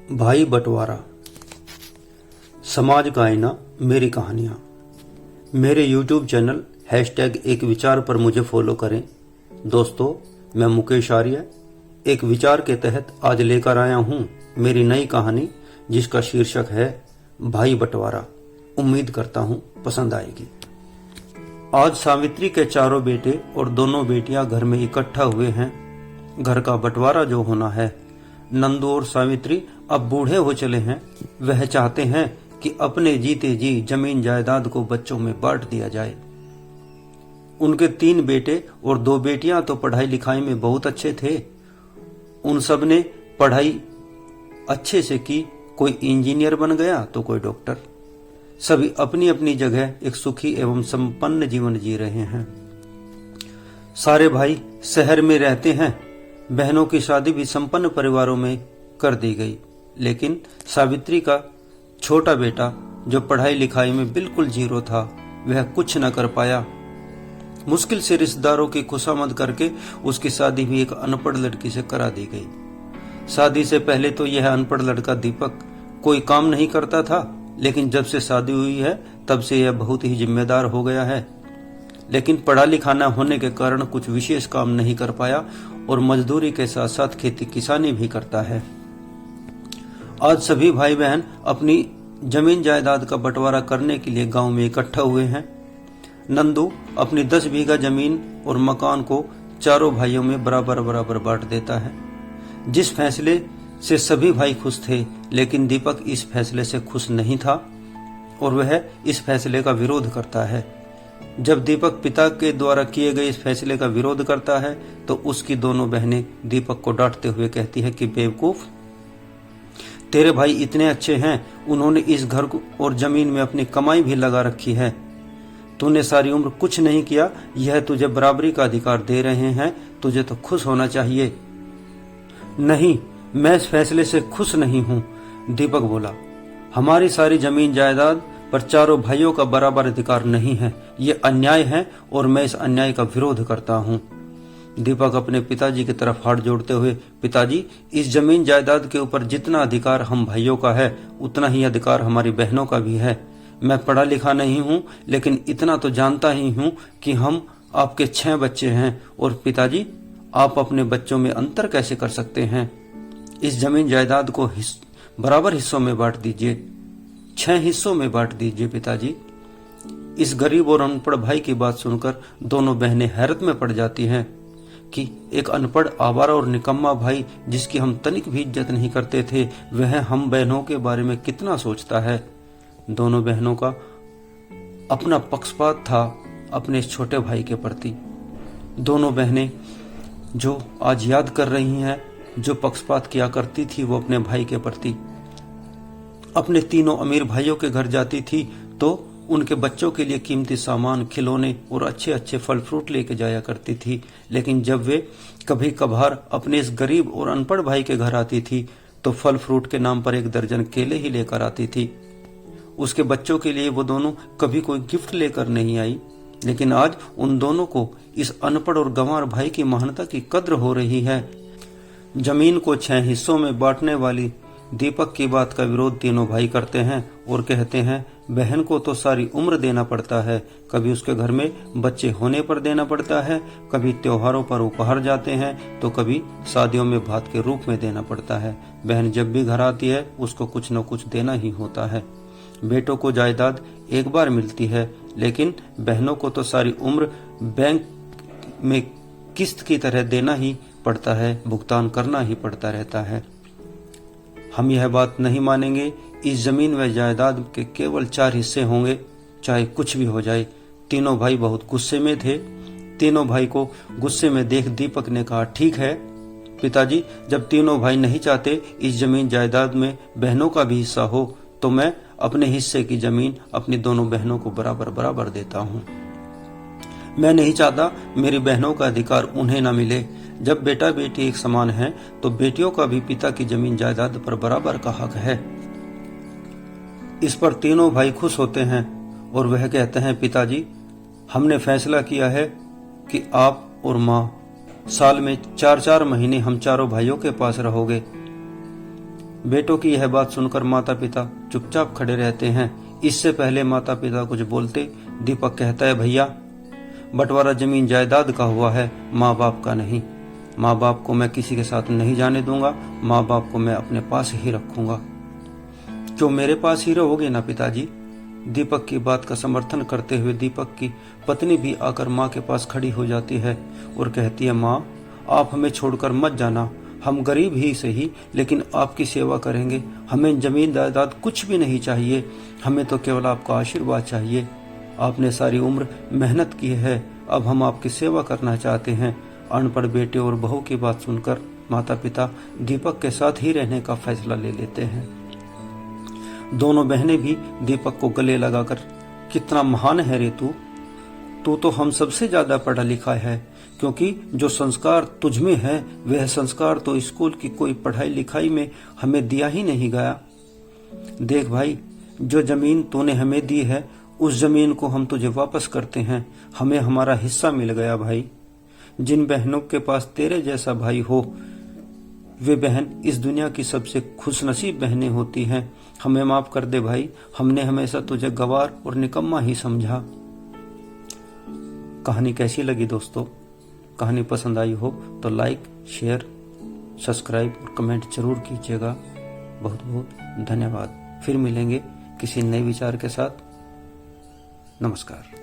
भाई बंटवारा। समाज का आईना, मेरी कहानियाँ। मेरे YouTube चैनल #एक विचार पर मुझे फॉलो करें। दोस्तों, मैं मुकेश आर्य एक विचार के तहत आज लेकर आया हूँ मेरी नई कहानी, जिसका शीर्षक है भाई बंटवारा। उम्मीद करता हूँ पसंद आएगी। आज सावित्री के चारों बेटे और दोनों बेटियां घर में इकट्ठा हुए हैं। घर का बंटवारा जो होना है, नंदू और सावित्री अब बूढ़े हो चले हैं। वह चाहते हैं कि अपने जीते जी जमीन जायदाद को बच्चों में बांट दिया जाए। उनके 3 बेटे और 2 बेटियां तो पढ़ाई लिखाई में बहुत अच्छे थे। उन सब ने पढ़ाई अच्छे से की, कोई इंजीनियर बन गया तो कोई डॉक्टर। सभी अपनी अपनी जगह एक सुखी एवं संपन्न जीवन जी रहे हैं। सारे भाई शहर में रहते हैं। बहनों की शादी भी संपन्न परिवारों में कर दी गई, लेकिन सावित्री का छोटा बेटा, जो पढ़ाई लिखाई में बिल्कुल जीरो था, वह कुछ न कर पाया। मुश्किल से रिश्तेदारों की खुशामद करके उसकी शादी भी एक अनपढ़ लड़की से करा दी गई। शादी से पहले तो यह अनपढ़ लड़का दीपक कोई काम नहीं करता था, लेकिन जब से शादी हुई है तब से यह बहुत ही जिम्मेदार हो गया है। लेकिन पढ़ा लिखा न होने के कारण कुछ विशेष काम नहीं कर पाया और मजदूरी के साथ साथ खेती किसानी भी करता है। आज सभी भाई बहन अपनी जमीन जायदाद का बंटवारा करने के लिए गांव में इकट्ठा हुए हैं। नंदू अपनी 10 बीघा जमीन और मकान को चारों भाइयों में बराबर बराबर बांट देता है। जिस फैसले से सभी भाई खुश थे, लेकिन दीपक इस फैसले से खुश नहीं था और वह इस फैसले का विरोध करता है। जब दीपक पिता के द्वारा किए गए इस फैसले का विरोध करता है तो उसकी दोनों बहनें दीपक को डांटते हुए कहती है कि बेवकूफ, तेरे भाई इतने अच्छे हैं, उन्होंने इस घर और जमीन में अपनी कमाई भी लगा रखी है। तूने सारी उम्र कुछ नहीं किया, यह तुझे बराबरी का अधिकार दे रहे हैं, तुझे तो खुश होना चाहिए। नहीं, मैं इस फैसले से खुश नहीं हूँ, दीपक बोला। हमारी सारी जमीन जायदाद पर चारों भाइयों का बराबर अधिकार नहीं है। ये अन्याय है और मैं इस अन्याय का विरोध करता हूँ। दीपक अपने पिताजी की तरफ हाथ जोड़ते हुए, पिताजी, इस जमीन जायदाद के ऊपर जितना अधिकार हम भाइयों का है, उतना ही अधिकार हमारी बहनों का भी है। मैं पढ़ा लिखा नहीं हूँ, लेकिन इतना तो जानता ही हूँ कि हम आपके 6 बच्चे हैं और पिताजी, आप अपने बच्चों में अंतर कैसे कर सकते हैं? इस जमीन जायदाद को बराबर हिस्सों में बांट दीजिए, 6 हिस्सों में बांट दीजिए पिताजी। इस गरीब और अनपढ़ भाई की बात सुनकर दोनों बहनें हैरत में पड़ जाती हैं कि एक अनपढ़, आवारा और निकम्मा भाई, जिसकी हम तनिक भी इज्जत नहीं करते थे, वह हम बहनों के बारे में कितना सोचता है। दोनों बहनों का अपना पक्षपात था अपने छोटे भाई के प्रति। दोनों बहनें जो आज याद कर रही हैं, जो पक्षपात किया करती थी वो अपने भाई के प्रति। अपने तीनों अमीर भाइयों के घर जाती थी तो उनके बच्चों के लिए कीमती सामान, खिलौने और अच्छे अच्छे फल फ्रूट लेके जाया करती थी। लेकिन जब वे कभी कभार अपने इस गरीब और अनपढ़ भाई के घर आती थी तो फल फ्रूट के नाम पर 1 दर्जन केले ही लेकर आती थी। उसके बच्चों के लिए वो दोनों कभी कोई गिफ्ट लेकर नहीं आई। लेकिन आज उन दोनों को इस अनपढ़ और गंवार भाई की महानता की कद्र हो रही है। जमीन को 6 हिस्सों में बांटने वाली दीपक की बात का विरोध तीनों भाई करते हैं और कहते हैं, बहन को तो सारी उम्र देना पड़ता है, कभी उसके घर में बच्चे होने पर देना पड़ता है, कभी त्योहारों पर उपहार जाते हैं, तो कभी शादियों में भात के रूप में देना पड़ता है। बहन जब भी घर आती है उसको कुछ न कुछ देना ही होता है। बेटों को जायदाद एक बार मिलती है, लेकिन बहनों को तो सारी उम्र बैंक में किस्त की तरह देना ही पड़ता है, भुगतान करना ही पड़ता रहता है। हम यह बात नहीं मानेंगे। इस जमीन व जायदाद के केवल 4 हिस्से होंगे, चाहे कुछ भी हो जाए। तीनों भाई बहुत गुस्से में थे। तीनों भाई को गुस्से में देख दीपक ने कहा, ठीक है पिताजी, जब तीनों भाई नहीं चाहते इस जमीन जायदाद में बहनों का भी हिस्सा हो, तो मैं अपने हिस्से की जमीन अपनी दोनों बहनों को बराबर बराबर देता हूँ। मैं नहीं चाहता मेरी बहनों का अधिकार उन्हें न मिले। जब बेटा बेटी एक समान हैं, तो बेटियों का भी पिता की जमीन जायदाद पर बराबर का हक है। इस पर तीनों भाई खुश होते हैं और वह कहते हैं, पिताजी, हमने फैसला किया है कि आप और माँ साल में 4-4 महीने हम चारों भाइयों के पास रहोगे। बेटों की यह बात सुनकर माता पिता चुपचाप खड़े रहते हैं। इससे पहले माता पिता कुछ बोलते, दीपक कहता है, भैया बंटवारा जमीन जायदाद का हुआ है, माँ बाप का नहीं। माँ बाप को मैं किसी के साथ नहीं जाने दूंगा, माँ बाप को मैं अपने पास ही रखूंगा। जो मेरे पास ही रहोगे ना पिताजी। दीपक की बात का समर्थन करते हुए दीपक की पत्नी भी आकर माँ के पास खड़ी हो जाती है और कहती है, माँ आप हमें छोड़कर मत जाना, हम गरीब ही सही लेकिन आपकी सेवा करेंगे। हमें जमीन जायदाद कुछ भी नहीं चाहिए, हमें तो केवल आपका आशीर्वाद चाहिए। आपने सारी उम्र मेहनत की है, अब हम आपकी सेवा करना चाहते हैं। अनपढ़ बेटे और बहू की बात सुनकर माता पिता दीपक के साथ ही रहने का फैसला ले लेते हैं। दोनों बहनें भी दीपक को गले लगाकर, कितना महान है रे तू तो हम सबसे ज्यादा पढ़ा लिखा है, क्योंकि जो संस्कार तुझ में है वह संस्कार तो स्कूल की कोई पढ़ाई लिखाई में हमें दिया ही नहीं गया। देख भाई, जो जमीन तूने हमें दी है उस जमीन को हम तुझे वापस करते हैं, हमें हमारा हिस्सा मिल गया भाई। जिन बहनों के पास तेरे जैसा भाई हो वे बहन इस दुनिया की सबसे खुशनसीब बहनें होती हैं। हमें माफ कर दे भाई, हमने हमेशा तुझे गवार और निकम्मा ही समझा। कहानी कैसी लगी दोस्तों? कहानी पसंद आई हो तो लाइक, शेयर, सब्सक्राइब और कमेंट जरूर कीजिएगा। बहुत बहुत धन्यवाद। फिर मिलेंगे किसी नए विचार के साथ। नमस्कार।